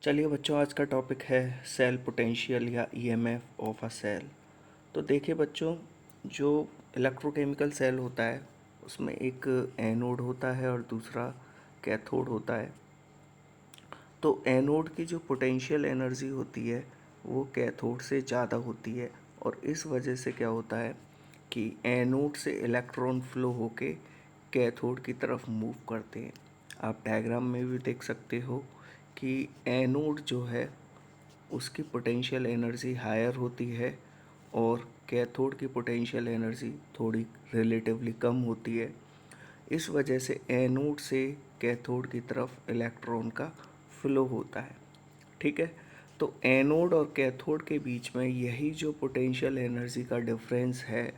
चलिए बच्चों, आज का टॉपिक है सेल पोटेंशियल या ईएमएफ ऑफ अ सेल। तो देखिए बच्चों, जो इलेक्ट्रोकेमिकल सेल होता है उसमें एक एनोड होता है और दूसरा कैथोड होता है। तो एनोड की जो पोटेंशियल एनर्जी होती है वो कैथोड से ज़्यादा होती है, और इस वजह से क्या होता है कि एनोड से इलेक्ट्रॉन फ्लो होके कैथोड की तरफ मूव करते हैं। आप डायग्राम में भी देख सकते हो कि एनोड जो है उसकी पोटेंशियल एनर्जी हायर होती है और कैथोड की पोटेंशियल एनर्जी थोड़ी रिलेटिवली कम होती है। इस वजह से एनोड से कैथोड की तरफ इलेक्ट्रॉन का फ्लो होता है। ठीक है, तो एनोड और कैथोड के बीच में यही जो पोटेंशियल एनर्जी का डिफरेंस है,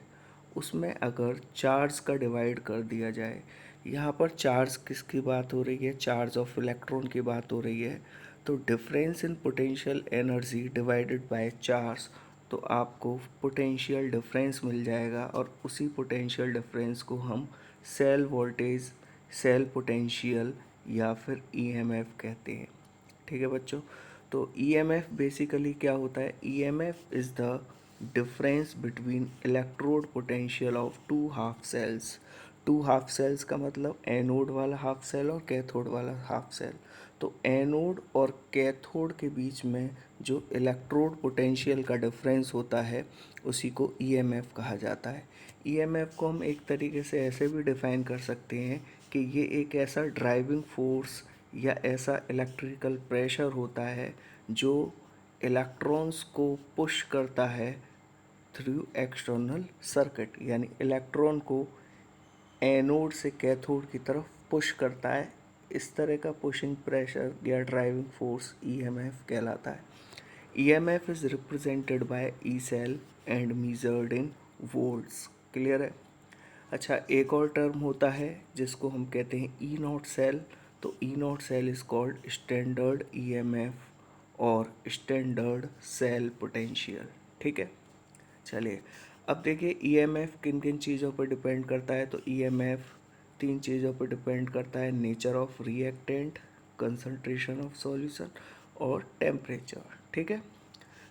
उसमें अगर चार्ज का डिवाइड कर दिया जाए, यहाँ पर चार्ज किसकी बात हो रही है, चार्ज ऑफ इलेक्ट्रॉन की बात हो रही है। तो difference in potential energy divided by charge, तो आपको पोटेंशियल डिफरेंस मिल जाएगा, और उसी पोटेंशियल डिफरेंस को हम सेल वोल्टेज, सेल पोटेंशियल या फिर ईएमएफ कहते हैं। ठीक है बच्चों, तो ईएमएफ बेसिकली क्या होता है, EMF is the difference between electrode potential of two half cells. Two half cells का मतलब एनोड वाला हाफ सेल और कैथोड वाला हाफ सेल। तो एनोड और कैथोड के बीच में जो इलेक्ट्रोड पोटेंशियल का डिफरेंस होता है उसी को ईएमएफ कहा जाता है। ईएमएफ को हम एक तरीके से ऐसे भी डिफाइन कर सकते हैं कि ये एक ऐसा ड्राइविंग फोर्स या ऐसा इलेक्ट्रिकल प्रेशर होता है जो इलेक्ट्रॉन्स को पुश करता है थ्रू एक्सटर्नल सर्किट, यानी इलेक्ट्रॉन को एनोड से कैथोड की तरफ पुश करता है। इस तरह का पुशिंग प्रेशर या ड्राइविंग फोर्स ईएमएफ कहलाता है। EMF is represented by E cell and measured in volts. Clear है। अच्छा, एक और टर्म होता है जिसको हम कहते हैं ई नॉट सेल। तो E naught cell is called standard EMF और स्टैंडर्ड सेल पोटेंशियल। ठीक है, चलिए अब देखिए ईएमएफ किन किन चीज़ों पर डिपेंड करता है। तो ईएमएफ तीन चीज़ों पर डिपेंड करता है, nature of reactant, concentration of solution और टेम्परेचर। ठीक है,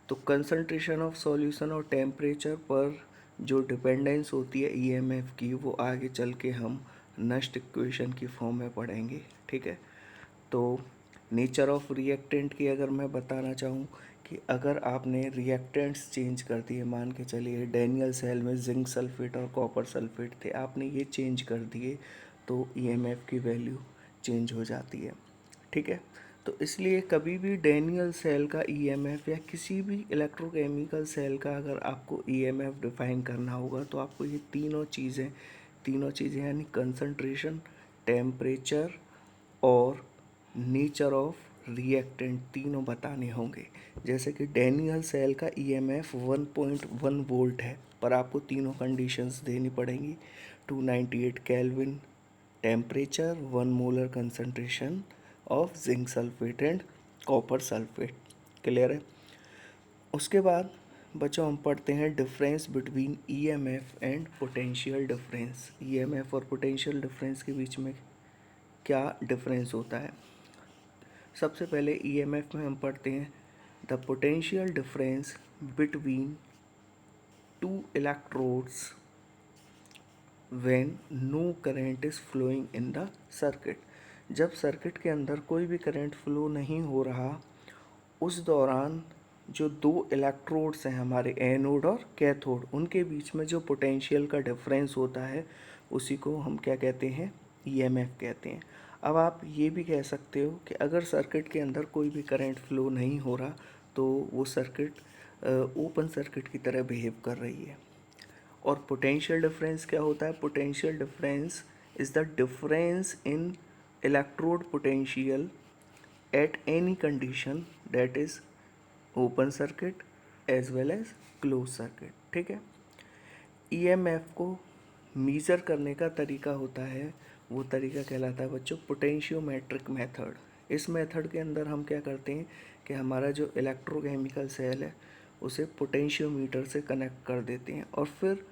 तो कंसंट्रेशन ऑफ सॉल्यूशन और टेम्परेचर पर जो डिपेंडेंस होती है ईएमएफ की, वो आगे चल के हम नस्ट इक्वेशन की फॉर्म में पढ़ेंगे। ठीक है, तो नेचर ऑफ रिएक्टेंट की अगर मैं बताना चाहूँ कि अगर आपने रिएक्टेंट्स चेंज कर दिए, मान के चलिए डैनियल सेल में जिंक सल्फेट और कॉपर सल्फेट थे, आपने ये चेंज कर दिए तो ईएमएफ की वैल्यू चेंज हो जाती है। ठीक है, तो इसलिए कभी भी डैनियल सेल का ईएमएफ या किसी भी इलेक्ट्रोकेमिकल सेल का अगर आपको ईएमएफ डिफाइन करना होगा तो आपको ये तीनों चीज़ें यानी कंसंट्रेशन, टेम्परेचर और नेचर ऑफ रिएक्टेंट तीनों बताने होंगे। जैसे कि डैनियल सेल का ईएमएफ 1.1 वोल्ट है, पर आपको तीनों कंडीशंस देनी पड़ेंगी। 298 kelvin temperature, 1 molar concentration of zinc sulphate and copper sulphate. Clear है। उसके बाद बच्चों हम पढ़ते हैं difference between EMF and potential difference. EMF और पोटेंशियल डिफरेंस के बीच में क्या डिफरेंस होता है। सबसे पहले ईएमएफ में हम पढ़ते हैं the potential difference between two electrodes when no current is flowing in the circuit. जब सर्किट के अंदर कोई भी करंट फ्लो नहीं हो रहा, उस दौरान जो दो इलेक्ट्रोड्स हैं हमारे एनोड और कैथोड, उनके बीच में जो पोटेंशियल का डिफरेंस होता है उसी को हम क्या कहते हैं, ईएमएफ कहते हैं। अब आप ये भी कह सकते हो कि अगर सर्किट के अंदर कोई भी करंट फ्लो नहीं हो रहा तो वो सर्किट ओपन सर्किट की तरह बिहेव कर रही है। और पोटेंशियल डिफरेंस क्या होता है, potential difference is the difference in electrode potential at any condition that is open circuit as well as close circuit. ठीक है, ईएमएफ को मीज़र करने का तरीका होता है, वो तरीका कहलाता है बच्चों पोटेंशियोमेट्रिक मेथड। इस मेथड के अंदर हम क्या करते हैं कि हमारा जो इलेक्ट्रोकेमिकल सेल है उसे पोटेंशियोमीटर से कनेक्ट कर देते हैं, और फिर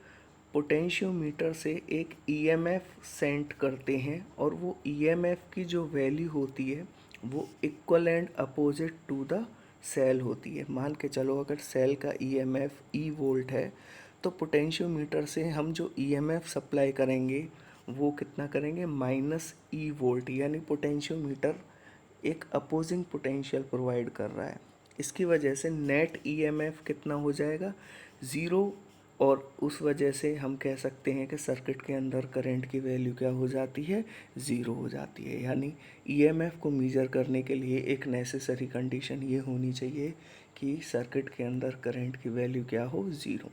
पोटेंशियोमीटर से एक ईएमएफ सेंड करते हैं, और वो ईएमएफ की जो वैल्यू होती है वो equal and opposite to the cell होती है। मान के चलो अगर सेल का ईएमएफ ई वोल्ट है तो पोटेंशियोमीटर से हम जो ईएमएफ सप्लाई करेंगे वो कितना करेंगे, माइनस ई वोल्ट, यानी पोटेंशियोमीटर एक अपोजिंग पोटेंशियल प्रोवाइड कर रहा है। इसकी वजह से नेट ईएमएफ कितना हो जाएगा, ज़ीरो। और उस वजह से हम कह सकते हैं कि सर्किट के अंदर करंट की वैल्यू क्या हो जाती है, ज़ीरो हो जाती है। यानी ईएमएफ को मेज़र करने के लिए एक नेसेसरी कंडीशन ये होनी चाहिए कि सर्किट के अंदर करंट की वैल्यू क्या हो, ज़ीरो।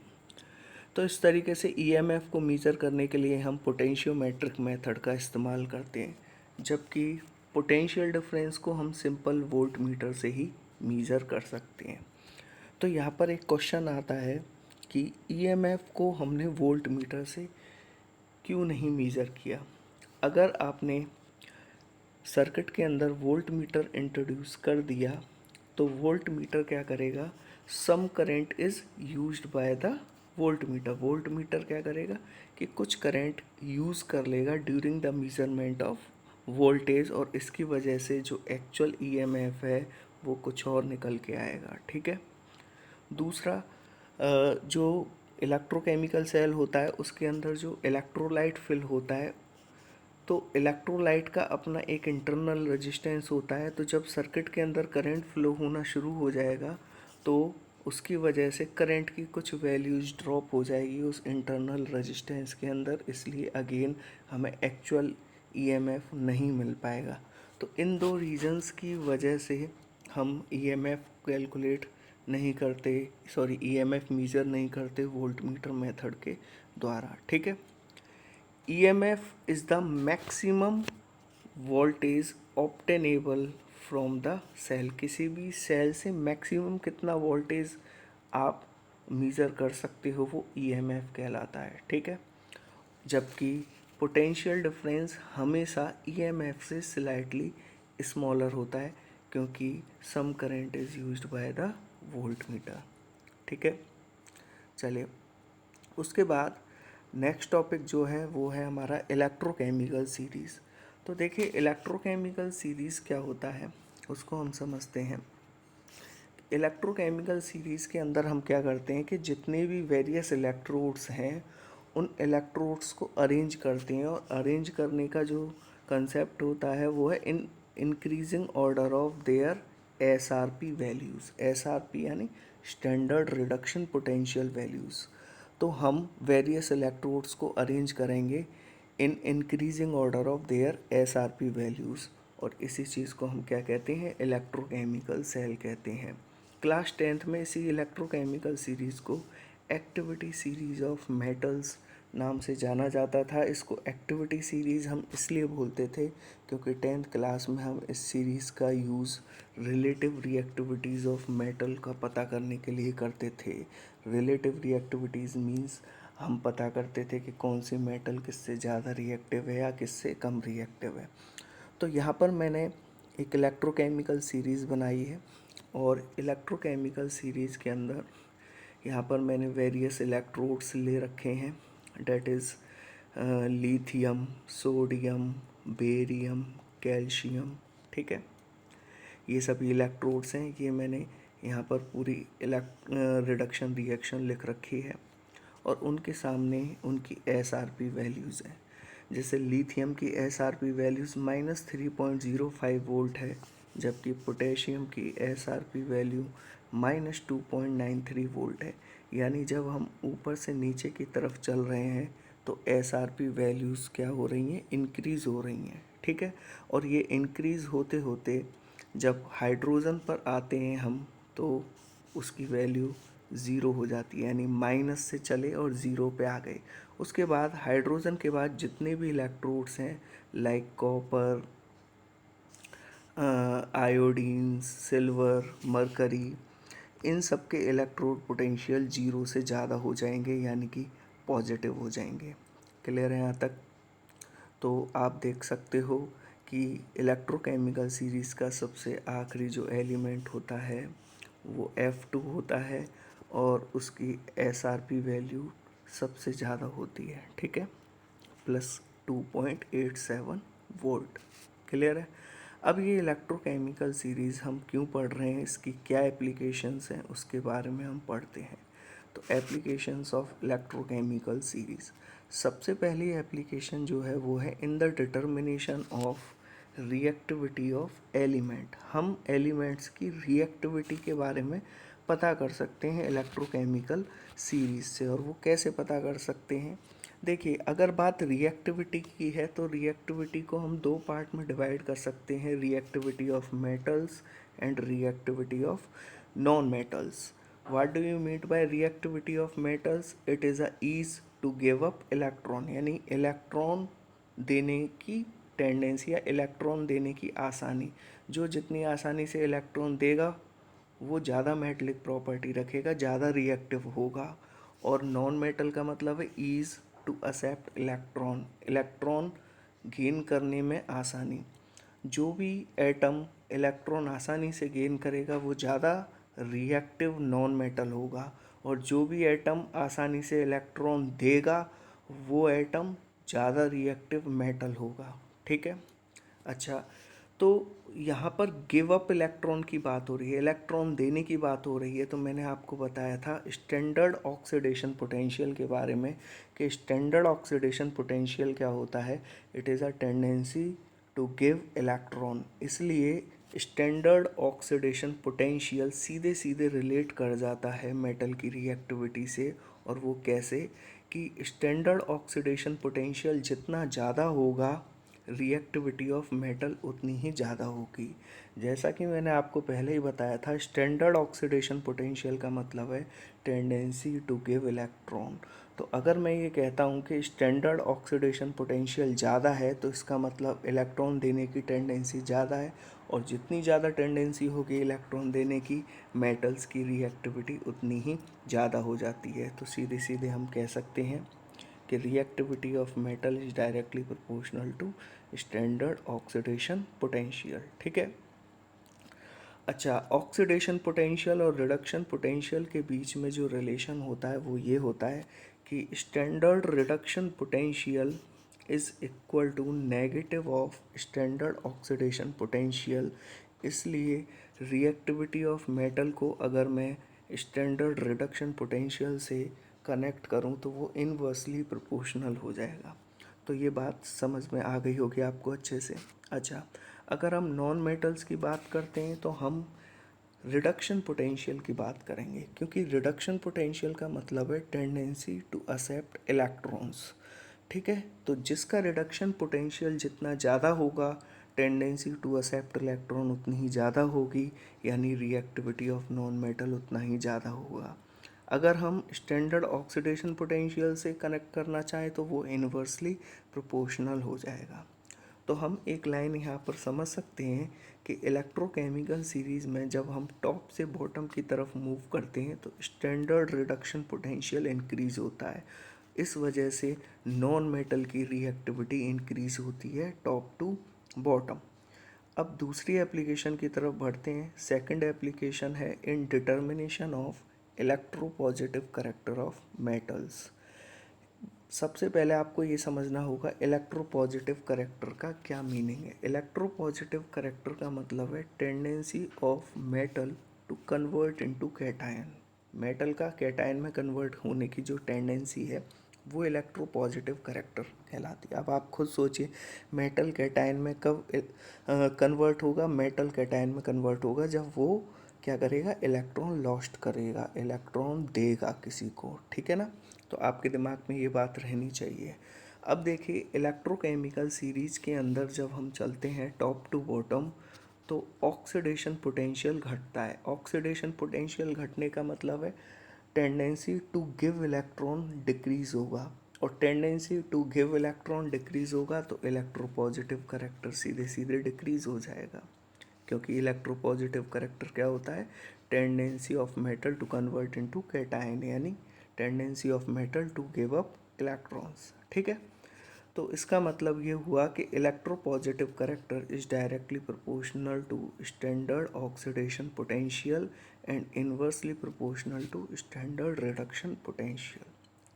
तो इस तरीके से ईएमएफ को मेज़र करने के लिए हम पोटेंशियोमेट्रिक मेथड का इस्तेमाल करते हैं, जबकि पोटेंशियल डिफरेंस को हम सिंपल वोल्ट मीटर से ही मेज़र कर सकते हैं। तो यहाँ पर एक क्वेश्चन आता है कि ईएमएफ को हमने वोल्ट मीटर से क्यों नहीं मेज़र किया। अगर आपने सर्किट के अंदर वोल्ट मीटर इंट्रोड्यूस कर दिया तो वोल्ट मीटर क्या करेगा, some current is used by the voltmeter. Voltmeter क्या करेगा कि कुछ करंट यूज़ कर लेगा during the measurement of voltage, और इसकी वजह से जो एक्चुअल ईएमएफ है वो कुछ और निकल के आएगा। ठीक है। दूसरा, जो इलेक्ट्रोकेमिकल सेल होता है उसके अंदर जो इलेक्ट्रोलाइट फिल होता है, तो इलेक्ट्रोलाइट का अपना एक इंटरनल रेजिस्टेंस होता है। तो जब सर्किट के अंदर करंट फ्लो होना शुरू हो जाएगा तो उसकी वजह से करंट की कुछ वैल्यूज़ ड्रॉप हो जाएगी उस इंटरनल रेजिस्टेंस के अंदर, इसलिए अगेन हमें एक्चुअल ईएमएफ नहीं मिल पाएगा। तो इन दो रीजंस की वजह से हम ईएमएफ कैलकुलेट नहीं करते, सॉरी ईएमएफ मेजर नहीं करते वोल्ट मीटर मेथड के द्वारा। ठीक है। EMF is the maximum voltage obtainable from the cell। किसी भी सेल से मैक्सिमम कितना वोल्टेज आप मेज़र कर सकते हो वो EMF कहलाता है। ठीक है। जबकि पोटेंशियल डिफरेंस हमेशा EMF से स्लाइटली स्मॉलर होता है, क्योंकि some current is used by the voltmeter. ठीक है। चलिए, उसके बाद नेक्स्ट टॉपिक जो है वो है हमारा इलेक्ट्रोकेमिकल सीरीज़। तो देखिए इलेक्ट्रोकेमिकल सीरीज़ क्या होता है उसको हम समझते हैं। इलेक्ट्रोकेमिकल सीरीज़ के अंदर हम क्या करते हैं कि जितने भी वेरियस इलेक्ट्रोड्स हैं उन इलेक्ट्रोड्स को अरेंज करते हैं, और अरेंज करने का जो कंसेप्ट होता है वो है increasing order of their SRP values. SRP यानी स्टैंडर्ड रिडक्शन पोटेंशियल वैल्यूज़। तो हम वेरियस इलेक्ट्रोड्स को अरेंज करेंगे in increasing order of their SRP values, और इसी चीज़ को हम क्या कहते हैं, इलेक्ट्रोकेमिकल सेल कहते हैं। क्लास 10th में इसी इलेक्ट्रोकेमिकल सीरीज़ को एक्टिविटी सीरीज़ ऑफ मेटल्स नाम से जाना जाता था। इसको एक्टिविटी सीरीज़ हम इसलिए बोलते थे क्योंकि 10th क्लास में हम इस सीरीज़ का use relative reactivities of metal का पता करने के लिए करते थे। रिलेटिव रिएक्टिविटीज़ मीन्स हम पता करते थे कि कौन सी मेटल किससे ज़्यादा रिएक्टिव है या किससे कम रिएक्टिव है। तो यहाँ पर मैंने एक इलेक्ट्रोकेमिकल सीरीज़ बनाई है, और इलेक्ट्रोकेमिकल सीरीज़ के अंदर यहाँ पर मैंने वेरियस इलेक्ट्रोड्स ले रखे हैं, that is lithium, sodium, barium, calcium. ठीक है। ये सभी इलेक्ट्रोड्स हैं। ये मैंने यहाँ पर पूरी रिडक्शन रिएक्शन लिख रखी है, और उनके सामने उनकी एसआरपी वैल्यूज़ हैं। जैसे लिथियम की एसआरपी वैल्यूज़ -3.05 वोल्ट है, जबकि पोटेशियम की एसआरपी वैल्यू -2.93 वोल्ट है। यानी जब हम ऊपर से नीचे की तरफ चल रहे हैं तो एसआरपी वैल्यूज़ क्या हो रही हैं, इंक्रीज़ हो रही हैं। ठीक है। और ये इंक्रीज़ होते होते जब हाइड्रोजन पर आते हैं हम तो उसकी वैल्यू ज़ीरो हो जाती है, यानी माइनस से चले और ज़ीरो पे आ गए। उसके बाद हाइड्रोजन के बाद जितने भी इलेक्ट्रोड्स हैं like copper, iodine, silver, mercury, इन सब के इलेक्ट्रोड पोटेंशियल जीरो से ज़्यादा हो जाएंगे, यानी कि पॉजिटिव हो जाएंगे। क्लियर है यहाँ तक। तो आप देख सकते हो कि इलेक्ट्रोकेमिकल सीरीज़ का सबसे आखिरी जो एलिमेंट होता है वो F2 होता है, और उसकी एसआरपी वैल्यू सबसे ज़्यादा होती है। ठीक है, +2.87 वोल्ट। क्लियर है। अब ये इलेक्ट्रोकेमिकल सीरीज़ हम क्यों पढ़ रहे हैं, इसकी क्या एप्लीकेशंस हैं, उसके बारे में हम पढ़ते हैं। तो एप्लीकेशंस ऑफ इलेक्ट्रोकेमिकल सीरीज़, सबसे पहली एप्लीकेशन जो है वो है in the determination of reactivity of element. हम एलिमेंट्स की रिएक्टिविटी के बारे में पता कर सकते हैं इलेक्ट्रोकेमिकल सीरीज़ से। और वो कैसे पता कर सकते हैं, देखिए अगर बात रिएक्टिविटी की है तो रिएक्टिविटी को हम दो पार्ट में डिवाइड कर सकते हैं, reactivity of metals and reactivity of non metals. What do you mean by reactivity of metals? It is a ease to give up electron, यानी इलेक्ट्रॉन देने की टेंडेंसी या इलेक्ट्रॉन देने की आसानी। जो जितनी आसानी से इलेक्ट्रॉन देगा वो ज़्यादा मेटलिक प्रॉपर्टी रखेगा, ज़्यादा रिएक्टिव होगा। और नॉन मेटल का मतलब है ease to accept electron, electron gain करने में आसानी। जो भी एटम इलेक्ट्रॉन आसानी से गेन करेगा वो ज़्यादा रिएक्टिव नॉन मेटल होगा, और जो भी एटम आसानी से इलेक्ट्रॉन देगा वो एटम ज़्यादा रिएक्टिव मेटल होगा। ठीक है। अच्छा, तो यहाँ पर गिव अप इलेक्ट्रॉन की बात हो रही है, इलेक्ट्रॉन देने की बात हो रही है। तो मैंने आपको बताया था स्टैंडर्ड ऑक्सीडेशन पोटेंशियल के बारे में कि स्टैंडर्ड ऑक्सीडेशन पोटेंशियल क्या होता है, it is a tendency to give electron. इसलिए स्टैंडर्ड ऑक्सीडेशन पोटेंशियल सीधे सीधे रिलेट कर जाता है मेटल की रिएक्टिविटी से। और वो कैसे कि स्टैंडर्ड ऑक्सीडेशन पोटेंशियल जितना ज़्यादा होगा रिएक्टिविटी ऑफ मेटल उतनी ही ज़्यादा होगी। जैसा कि मैंने आपको पहले ही बताया था, स्टैंडर्ड ऑक्सीडेशन पोटेंशियल का मतलब है टेंडेंसी टू गिव इलेक्ट्रॉन। तो अगर मैं ये कहता हूँ कि स्टैंडर्ड ऑक्सीडेशन पोटेंशियल ज़्यादा है तो इसका मतलब इलेक्ट्रॉन देने की टेंडेंसी ज़्यादा है, और जितनी ज़्यादा टेंडेंसी होगी इलेक्ट्रॉन देने की, मेटल्स की रिएक्टिविटी उतनी ही ज़्यादा हो जाती है। तो सीधे सीधे हम कह सकते हैं कि reactivity of metal is directly proportional to standard oxidation potential. ठीक है। अच्छा, ऑक्सीडेशन पोटेंशियल और रिडक्शन पोटेंशियल के बीच में जो रिलेशन होता है वो ये होता है कि standard reduction potential is equal to negative of standard oxidation potential. इसलिए रिएक्टिविटी ऑफ मेटल को अगर मैं स्टैंडर्ड रिडक्शन पोटेंशियल से कनेक्ट करूं तो वो इनवर्सली प्रोपोर्शनल हो जाएगा। तो ये बात समझ में आ गई होगी आपको अच्छे से। अच्छा, अगर हम नॉन मेटल्स की बात करते हैं तो हम रिडक्शन पोटेंशियल की बात करेंगे, क्योंकि रिडक्शन पोटेंशियल का मतलब है टेंडेंसी टू एक्सेप्ट इलेक्ट्रॉन्स। ठीक है। तो जिसका रिडक्शन पोटेंशियल जितना ज़्यादा होगा टेंडेंसी टू एक्सेप्ट इलेक्ट्रॉन उतनी ही ज़्यादा होगी, यानी रिएक्टिविटी ऑफ नॉन मेटल उतना ही ज़्यादा होगा। अगर हम स्टैंडर्ड ऑक्सीडेशन पोटेंशियल से कनेक्ट करना चाहें तो वो इन्वर्सली प्रोपोर्शनल हो जाएगा। तो हम एक लाइन यहाँ पर समझ सकते हैं कि इलेक्ट्रोकेमिकल सीरीज़ में जब हम टॉप से बॉटम की तरफ मूव करते हैं तो स्टैंडर्ड रिडक्शन पोटेंशियल इंक्रीज़ होता है। इस वजह से नॉन मेटल की रिएक्टिविटी इंक्रीज़ होती है टॉप टू बॉटम। अब दूसरी एप्लीकेशन की तरफ बढ़ते हैं। सेकंड एप्लीकेशन है in determination of electropositive character of metals. सबसे पहले आपको ये समझना होगा इलेक्ट्रोपॉजिटिव करेक्टर का क्या मीनिंग है। इलेक्ट्रोपॉजिटिव करेक्टर का मतलब है tendency of metal to convert into cation. Metal का कैटायन में कन्वर्ट होने की जो टेंडेंसी है वो इलेक्ट्रोपॉजिटिव करेक्टर कहलाती है। अब आप खुद सोचिए, मेटल कैटायन में कब कन्वर्ट होगा? मेटल कैटायन में कन्वर्ट होगा जब वो क्या करेगा, इलेक्ट्रॉन लॉस्ट करेगा, इलेक्ट्रॉन देगा किसी को। ठीक है ना। तो आपके दिमाग में ये बात रहनी चाहिए। अब देखिए इलेक्ट्रोकेमिकल सीरीज़ के अंदर जब हम चलते हैं टॉप टू बॉटम तो ऑक्सीडेशन पोटेंशियल घटता है। ऑक्सीडेशन पोटेंशियल घटने का मतलब है tendency to give electron decrease होगा, और tendency to give electron decrease होगा तो इलेक्ट्रोपॉजिटिव करेक्टर सीधे सीधे डिक्रीज़ हो जाएगा। क्योंकि इलेक्ट्रोपॉजिटिव करेक्टर क्या होता है, tendency of metal to convert into cation, यानी tendency of metal to give up electrons. ठीक है। तो इसका मतलब ये हुआ कि electropositive character is directly proportional to standard oxidation potential and inversely proportional to standard reduction potential.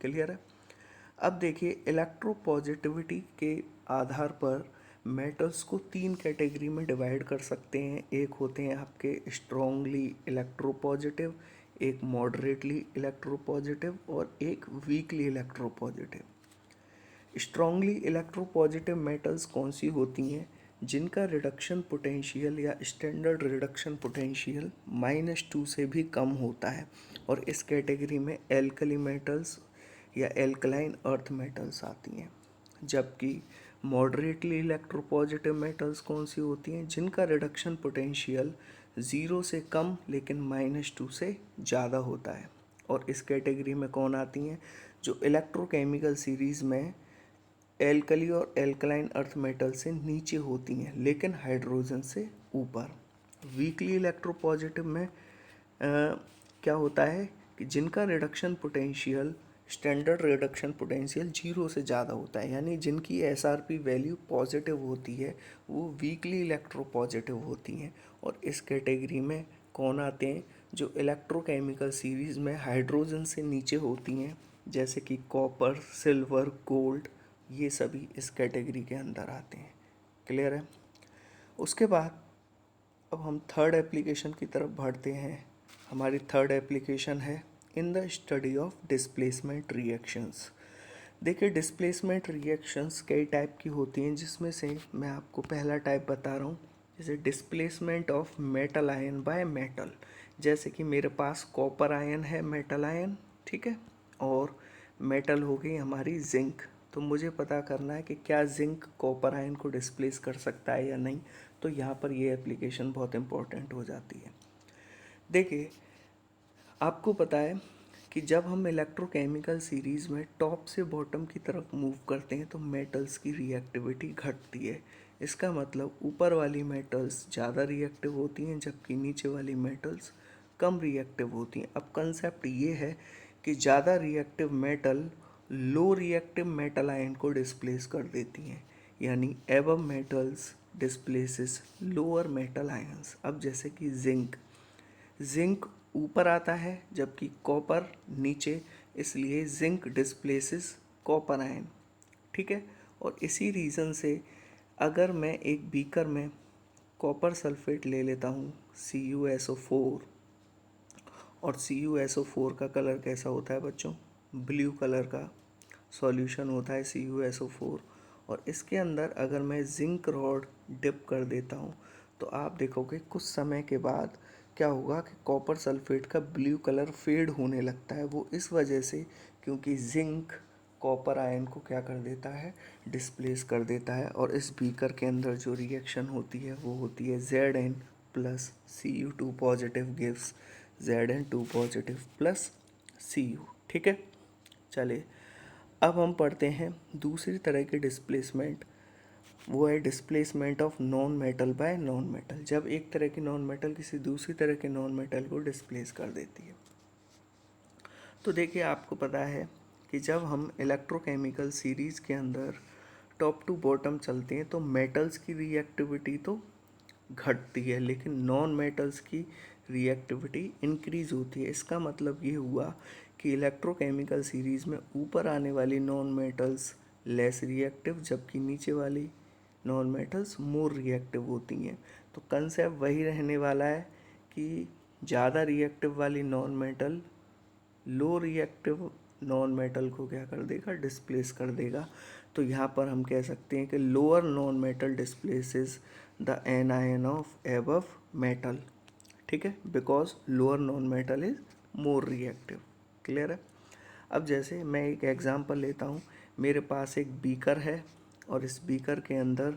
Clear है। अब देखिए इलेक्ट्रोपॉजिटिविटी के आधार पर मेटल्स को तीन कैटेगरी में डिवाइड कर सकते हैं। एक होते हैं आपके स्ट्रॉन्गली इलेक्ट्रोपॉजिटिव, एक मॉडरेटली इलेक्ट्रोपॉजिटिव और एक weekly electropositive. Strongly electropositive metals कौन सी होती हैं? जिनका रिडक्शन पोटेंशियल या स्टैंडर्ड रिडक्शन पोटेंशियल -2 से भी कम होता है, और इस कैटेगरी में एल्कली मेटल्स या एल्कलाइन अर्थ मेटल्स आती हैं। जबकि मॉडरेटली इलेक्ट्रोपॉजिटिव मेटल्स कौन सी होती हैं? जिनका रिडक्शन पोटेंशियल 0 से कम लेकिन -2 से ज़्यादा होता है, और इस कैटेगरी में कौन आती हैं? जो इलेक्ट्रोकेमिकल सीरीज़ में एल्कली और एल्कलाइन अर्थ मेटल से नीचे होती हैं लेकिन हाइड्रोजन से ऊपर। वीकली इलेक्ट्रोपॉजिटिव में क्या होता है कि जिनका reduction potential standard reduction potential 0 से ज़्यादा होता है, यानी जिनकी एसआरपी वैल्यू पॉजिटिव होती है, वो वीकली इलेक्ट्रोपॉजिटिव होती हैं। और इस कैटेगरी में कौन आते हैं? जो इलेक्ट्रोकेमिकल सीरीज़ में हाइड्रोजन से नीचे होती हैं, जैसे कि कॉपर, सिल्वर, गोल्ड, ये सभी इस कैटेगरी के अंदर आते हैं। क्लियर है? उसके बाद अब हम थर्ड एप्लीकेशन की तरफ बढ़ते हैं। हमारी थर्ड एप्लीकेशन है in the study of displacement reactions. देखिए, डिस्प्लेसमेंट रिएक्शंस कई टाइप की होती हैं, जिसमें से मैं आपको पहला टाइप बता रहा हूँ, जैसे displacement of metal ion by metal. जैसे कि मेरे पास कॉपर आयन है, मेटल आयन, ठीक है, और मेटल हो गई हमारी जिंक। तो मुझे पता करना है कि क्या जिंक कॉपर आयन को डिस्प्लेस कर सकता है या नहीं। तो यहाँ पर ये एप्लीकेशन बहुत इंपॉर्टेंट हो जाती है। देखिए, आपको पता है कि जब हम इलेक्ट्रोकेमिकल सीरीज़ में टॉप से बॉटम की तरफ मूव करते हैं तो मेटल्स की रिएक्टिविटी घटती है। इसका मतलब ऊपर वाली मेटल्स ज़्यादा रिएक्टिव होती हैं जबकि नीचे वाली मेटल्स कम रिएक्टिव होती हैं। अब कंसेप्ट ये है कि ज़्यादा reactive metal low reactive metal ion को डिस्प्लेस कर देती हैं, यानी above metals displaces lower metal ions. अब जैसे कि जिंक ऊपर आता है जबकि कॉपर नीचे, इसलिए जिंक डिस्प्लेसेस कॉपर आयन, ठीक है। और इसी रीज़न से अगर मैं एक बीकर में कॉपर सल्फेट ले लेता हूँ CuSO4, और CuSO4 का कलर कैसा होता है बच्चों? ब्लू कलर का सॉल्यूशन होता है CuSO4, और इसके अंदर अगर मैं जिंक रॉड डिप कर देता हूँ तो आप देखोगे कुछ समय के बाद क्या होगा कि कॉपर सल्फेट का ब्लू कलर फेड होने लगता है। वो इस वजह से क्योंकि जिंक कॉपर आयन को क्या कर देता है? डिस्प्लेस कर देता है। और इस बीकर के अंदर जो रिएक्शन होती है वो होती है Zn plus Cu2 positive gives Zn2 positive plus Cu, ठीक है। चलिए, अब हम पढ़ते हैं दूसरी तरह की डिस्प्लेसमेंट। वो है displacement of non metal by non metal. जब एक तरह की नॉन मेटल किसी दूसरी तरह के नॉन मेटल को डिस्प्लेस कर देती है। तो देखिए, आपको पता है कि जब हम इलेक्ट्रोकेमिकल सीरीज़ के अंदर टॉप टू बॉटम चलते हैं तो मेटल्स की रिएक्टिविटी तो घटती है लेकिन नॉन मेटल्स की रिएक्टिविटी इंक्रीज होती है। इसका मतलब ये हुआ कि इलेक्ट्रोकेमिकल सीरीज़ में ऊपर आने वाली नॉन मेटल्स लेस रिएक्टिव जबकि नीचे वाली नॉन मेटल्स मोर रिएक्टिव होती हैं। तो कंसेप्ट वही रहने वाला है कि ज़्यादा रिएक्टिव वाली non metal low reactive non metal को क्या कर देगा? डिस्प्लेस कर देगा। तो यहाँ पर हम कह सकते हैं कि lower non metal displaces the anion of above metal, ठीक है, because lower non metal is more reactive. Clear है? अब जैसे मैं एक एग्जांपल लेता हूँ। मेरे पास एक बीकर है और इस बीकर के अंदर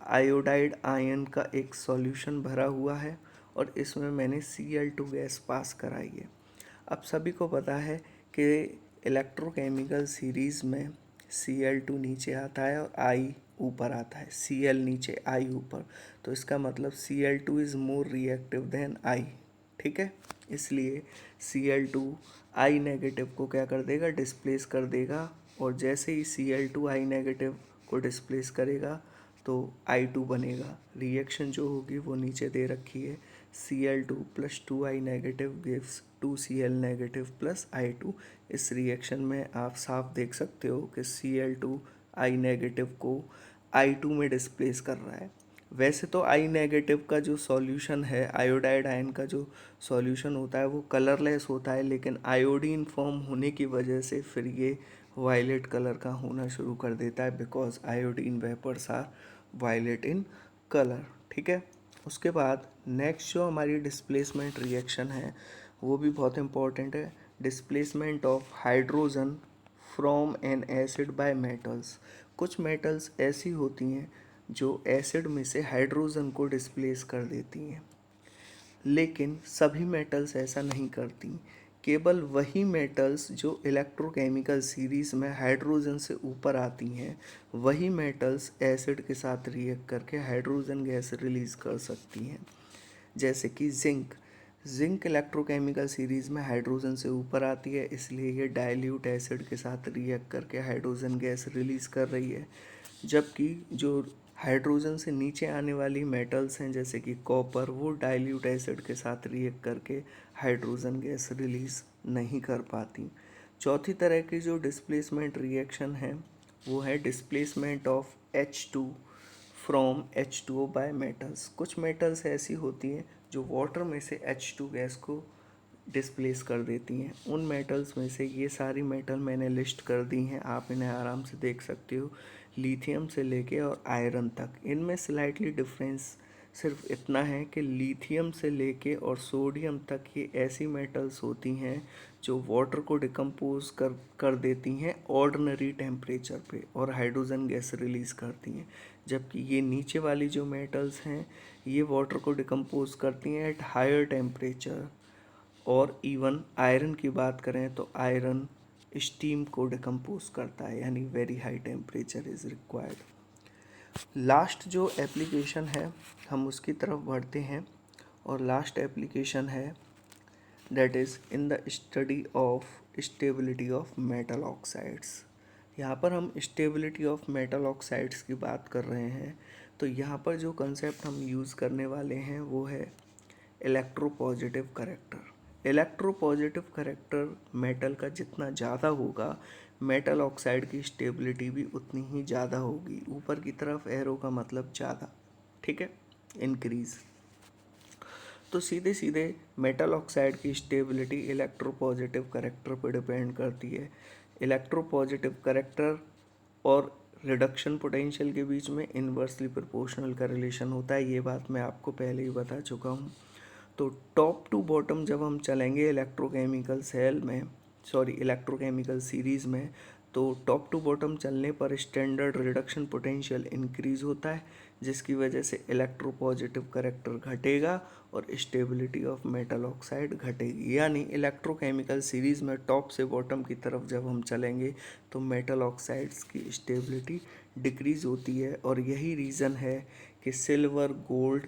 आयोडाइड आयन का एक सॉल्यूशन भरा हुआ है और इसमें मैंने Cl2 गैस पास कराई है। अब सभी को पता है कि इलेक्ट्रोकेमिकल सीरीज़ में Cl2 नीचे आता है और I ऊपर आता है, Cl नीचे I ऊपर। तो इसका मतलब Cl2 is more reactive than I, ठीक है। इसलिए Cl2 I नेगेटिव को क्या कर देगा? डिस्प्लेस कर देगा। और जैसे ही Cl2 I नेगेटिव को डिस्प्लेस करेगा तो I2 बनेगा। रिएक्शन जो होगी वो नीचे दे रखी है, Cl2 plus 2I negative gives 2Cl negative plus I2। इस रिएक्शन में आप साफ देख सकते हो कि Cl2 I नेगेटिव को I2 में डिस्प्लेस कर रहा है। वैसे तो I नेगेटिव का जो सॉल्यूशन है, आयोडाइड आयन का जो सॉल्यूशन होता है वो कलरलेस होता है, लेकिन आयोडीन फॉर्म होने की वजह से फिर ये वायलेट कलर का होना शुरू कर देता है, because iodine vapours are violet in colour. ठीक है। उसके बाद नेक्स्ट जो हमारी डिस्प्लेसमेंट रिएक्शन है वो भी बहुत इंपॉर्टेंट है, displacement of hydrogen from N acid by metals. कुछ मेटल्स ऐसी होती हैं जो एसिड में से हाइड्रोजन को डिस्प्लेस कर देती हैं, लेकिन सभी मेटल्स ऐसा नहीं करती। केवल वही मेटल्स जो इलेक्ट्रोकेमिकल सीरीज़ में हाइड्रोजन से ऊपर आती हैं, वही मेटल्स एसिड के साथ रिएक्ट करके हाइड्रोजन गैस रिलीज़ कर सकती हैं। जैसे कि जिंक इलेक्ट्रोकेमिकल सीरीज़ में हाइड्रोजन से ऊपर आती है, इसलिए ये डाइल्यूट एसिड के साथ रिएक्ट करके हाइड्रोजन गैस रिलीज़ कर रही है। जबकि जो हाइड्रोजन से नीचे आने वाली मेटल्स हैं जैसे कि कॉपर, वो डाइल्यूट एसिड के साथ रिएक्ट करके हाइड्रोजन गैस रिलीज़ नहीं कर पाती। चौथी तरह की जो डिस्प्लेसमेंट रिएक्शन है वो है displacement of H2 from H2O by metals. कुछ मेटल्स ऐसी होती हैं जो वाटर में से H2 गैस को डिस्प्लेस कर देती हैं। उन मेटल्स में से ये सारी मेटल मैंने लिस्ट कर दी हैं, आप इन्हें आराम से देख सकते हो, लिथियम से लेके और आयरन तक। इनमें स्लाइटली डिफरेंस सिर्फ इतना है कि लिथियम से लेके और सोडियम तक ये ऐसी मेटल्स होती हैं जो वाटर को डिकम्पोज कर देती हैं ऑर्डिनरी टेम्परेचर पे और हाइड्रोजन गैस रिलीज़ करती हैं। जबकि ये नीचे वाली जो मेटल्स हैं ये वाटर को डिकम्पोज करती हैं एट हायर टेम्परेचर। और इवन आयरन की बात करें तो आयरन स्टीम को डिकम्पोज करता है, यानी very high temperature is required. Last जो एप्लीकेशन है हम उसकी तरफ बढ़ते हैं, और लास्ट एप्लीकेशन है that is in the study of stability of metal oxides. यहाँ पर हम स्टेबिलिटी ऑफ मेटल ऑक्साइड्स की बात कर रहे हैं, तो यहाँ पर जो कंसेप्ट हम यूज़ करने वाले हैं वो है electropositive character. Electropositive character metal का जितना ज़्यादा होगा, मेटल ऑक्साइड की स्टेबिलिटी भी उतनी ही ज़्यादा होगी। ऊपर की तरफ एरो का मतलब ज़्यादा, ठीक है, इंक्रीज़। तो सीधे सीधे मेटल ऑक्साइड की स्टेबिलिटी इलेक्ट्रोपॉजिटिव करेक्टर पर डिपेंड करती है। इलेक्ट्रोपॉजिटिव करेक्टर और रिडक्शन पोटेंशियल के बीच में इन्वर्सली प्रोपोर्शनल का रिलेशन होता है, ये बात मैं आपको पहले ही बता चुका हूँ। तो टॉप टू बॉटम जब हम चलेंगे इलेक्ट्रोकेमिकल सेल में, सॉरी इलेक्ट्रोकेमिकल सीरीज़ में, तो टॉप टू बॉटम चलने पर स्टैंडर्ड रिडक्शन पोटेंशियल इंक्रीज़ होता है, जिसकी वजह से इलेक्ट्रोपॉजिटिव करेक्टर घटेगा और स्टेबिलिटी ऑफ मेटल ऑक्साइड घटेगी। यानी इलेक्ट्रोकेमिकल सीरीज़ में टॉप से बॉटम की तरफ जब हम चलेंगे तो मेटल ऑक्साइड्स की स्टेबिलिटी डिक्रीज़ होती है। और यही रीज़न है कि सिल्वर, गोल्ड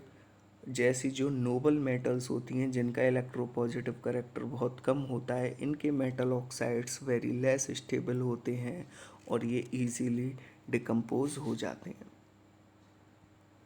जैसी जो नोबल मेटल्स होती हैं जिनका इलेक्ट्रोपॉजिटिव करेक्टर बहुत कम होता है, इनके metal oxides very less stable होते हैं और ये इजीली डिकम्पोज हो जाते हैं।